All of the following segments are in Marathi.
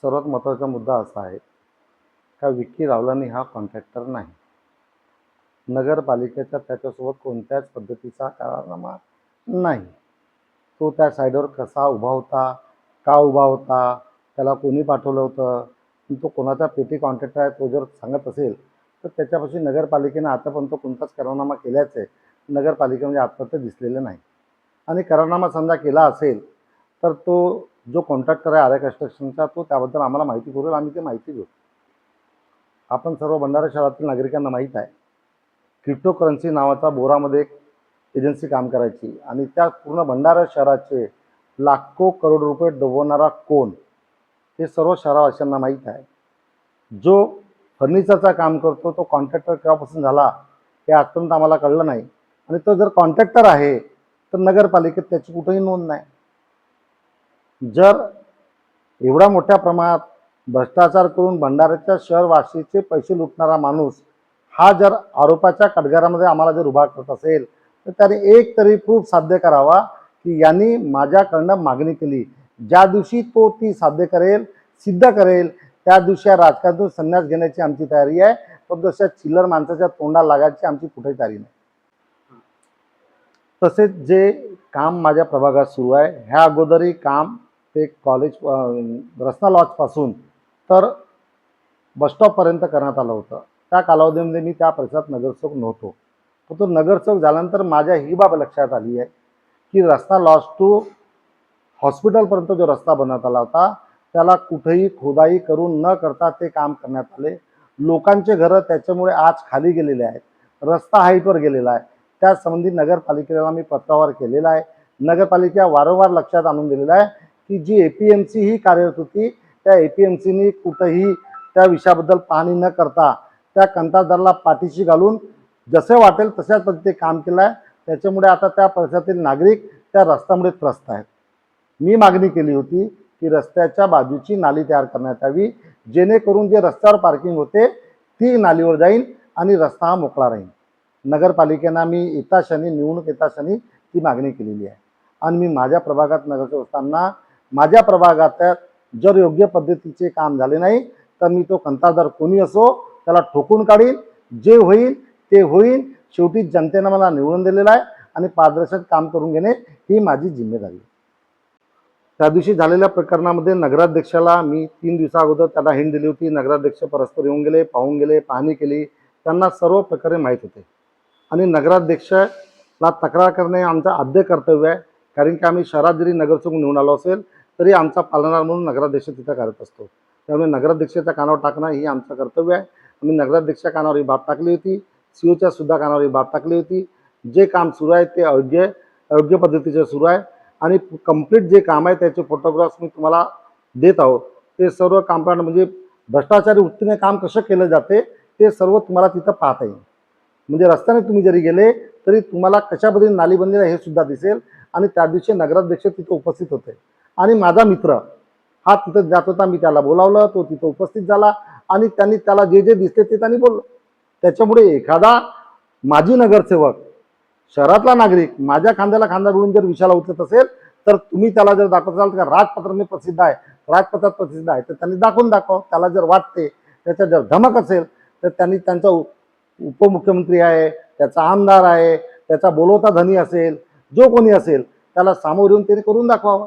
सर्वात महत्त्वाचा मुद्दा असा आहे का विक्की रावलानी हा कॉन्ट्रॅक्टर नाही. नगरपालिकेचा त्याच्यासोबत कोणत्याच पद्धतीचा करारनामा नाही. तो त्या साईडवर कसा उभा होता, का उभा होता, त्याला कोणी पाठवलं होतं, तो कोणाचा पेटी कॉन्ट्रॅक्टर आहे तो जर सांगत असेल तर त्याच्यापाशी नगरपालिकेनं आतापर्यंत कोणताच करारनामा केल्याचं नगरपालिकेमध्ये आत्तापर्यंत दिसलेलं नाही. आणि करारनामा समजा केला असेल तर तो जो कॉन्ट्रॅक्टर आहे आर्या कन्स्ट्रक्शनचा तो त्याबद्दल आम्हाला माहिती पुरवेल, आम्ही ते माहिती घेऊ. आपण सर्व भंडारा शहरातील नागरिकांना माहीत आहे क्रिप्टोकरन्सी नावाचा बोरामध्ये एक एजन्सी काम करायची आणि त्या पूर्ण भंडारा शहराचे लाखो करोड रुपये डुबवणारा कोण हे सर्व शहरवासियांना माहीत आहे. जो फर्निचरचा काम करतो तो कॉन्ट्रॅक्टर केव्हापासून झाला हे आजपर्यंत आम्हाला कळलं नाही. आणि तो जर कॉन्ट्रॅक्टर आहे तर नगरपालिकेत त्याची कुठेही नोंद नाही. जर एवढा मोठ्या प्रमाणात भ्रष्टाचार करून भंडाऱ्याच्या शहरवासीचे पैसे लुटणारा माणूस हा जर आरोपाच्या कटघरामध्ये आम्हाला जर उभा करत असेल तर त्याने एक तरी प्रूफ साध्य करावा की यांनी माझ्याकडनं मागणी केली. ज्या दिवशी तो ती साध्य करेल, सिद्ध करेल, त्या दिवशी राजकारणातून संन्यास घेण्याची आमची तयारी आहे. पण तशा चिल्लर माणसाच्या तोंडाला लागायची आमची कुठेही तयारी नाही. तसेच जे काम माझ्या प्रभागात सुरू आहे ह्या अगोदरही काम ते कॉलेज रसना लॉजपासून तर बसस्टॉपपर्यंत करण्यात आलं होतं. त्या कालावधीमध्ये मी त्या परिसरात नगरसेवक नव्हतो. पण तो नगरसेवक झाल्यानंतर माझ्या ही बाब लक्षात आली आहे की रसना लॉज टू हॉस्पिटलपर्यंत जो रस्ता बनवण्यात आला होता त्याला कुठेही खोदाई करून न करता ते काम करण्यात आले. लोकांचे घरं त्याच्यामुळे आज खाली गेलेले आहेत, रस्ता हाईटवर गेलेला आहे. त्यासंबंधी नगरपालिकेला मी पत्रावर केलेला आहे. नगरपालिका वारंवार लक्षात आणून दिलेलं आहे की जी APMC ही कार्यरत होती त्या APMCनी कुठेही त्या विषयाबद्दल पाहणी न करता त्या कंत्राटदाराला पाठीशी घालून जसे वाटेल तशाच पद्धतीने काम केलं आहे. त्याच्यामुळे आता त्या परिसरातील नागरिक त्या रस्त्यामुळे त्रस्त आहेत. मी मागणी केली होती की रस्त्याच्या बाजूची नाली तयार करण्यात यावी जेणेकरून जे रस्त्यावर पार्किंग होते ती नालीवर जाईल आणि रस्ता हा मोकळा राहील. नगरपालिकेनं मी येता शनी निवडणूक येता शनी ती मागणी केलेली आहे. आणि मी माझ्या प्रभागात नगरसेवक असताना माझ्या प्रभागात जर योग्य पद्धतीचे काम झाले नाही तर मी तो कंत्राटदार कोणी असो त्याला ठोकून काढीन. जे होईल ते होईल. शेवटी जनतेनं मला निवडून दिलेलं आहे आणि पारदर्शक काम करून घेणे ही माझी जिम्मेदारी आहे. त्या दिवशी झालेल्या प्रकरणामध्ये नगराध्यक्षाला मी 3 दिवसा अगोदर त्याला हिंट दिली होती. नगराध्यक्ष परस्पर येऊन गेले, पाहून गेले, पाहणी केली. त्यांना सर्व प्रकारे माहीत होते आणि नगराध्यक्षाला तक्रार करणे आमचं आद्य कर्तव्य आहे. कारण की आम्ही शहरात जरी नगरसेवक निवडून आलो असेल तरी आमचा पालनदार म्हणून नगराध्यक्ष तिथं करत असतो. त्यामुळे नगराध्यक्षाच्या कानावर टाकणं ही आमचं कर्तव्य आहे. आम्ही नगराध्यक्षाच्या कानावर ही बाब टाकली होती, COच्या सुद्धा कानावर ही बाब टाकली होती. जे काम सुरू आहे ते अयोग्य पद्धतीचे सुरू आहे आणि कंप्लीट जे काम आहे त्याचे फोटोग्राफ्स मी तुम्हाला देत आहोत. ते सर्व कामकांड म्हणजे भ्रष्टाचारी वृत्तीने काम कसं केलं जाते ते सर्व तुम्हाला तिथं पाहता येईल. म्हणजे रस्त्याने तुम्ही जरी गेले तरी तुम्हाला कशा पद्धतीने नाली बनलेली आहे हे सुद्धा दिसेल. आणि त्या दिवशी नगराध्यक्ष तिथं उपस्थित होते आणि माझा मित्र हा तिथं जात होता. मी त्याला बोलावलं, तो तिथं उपस्थित झाला आणि त्यांनी त्याला जे जे दिसले ते त्यांनी बोललं. त्याच्यामुळे एखादा माजी नगरसेवक शहरातला नागरिक माझ्या खांद्याला खांदा मिळून जर विषयाला उचलत असेल तर तुम्ही त्याला जर दाखवत असाल का राजपत्र मी प्रसिद्ध आहे, राजपत्रात प्रसिद्ध आहे तर त्यांनी दाखवून दाखव. त्याला जर वाटते त्याच्या जर धमक असेल तर त्यांनी त्यांचा उपमुख्यमंत्री आहे, त्याचा आमदार आहे, त्याचा बोलवता धनी असेल, जो कोणी असेल त्याला सामोर येऊन त्याने करून दाखवावं.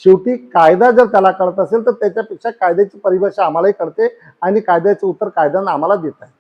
शेवटी कायदा जर त्याला कळत असेल तर त्याच्यापेक्षा कायद्याची परिभाषा आम्हालाही कळते आणि कायद्याचं उत्तर कायद्यानं आम्हाला देत आहे.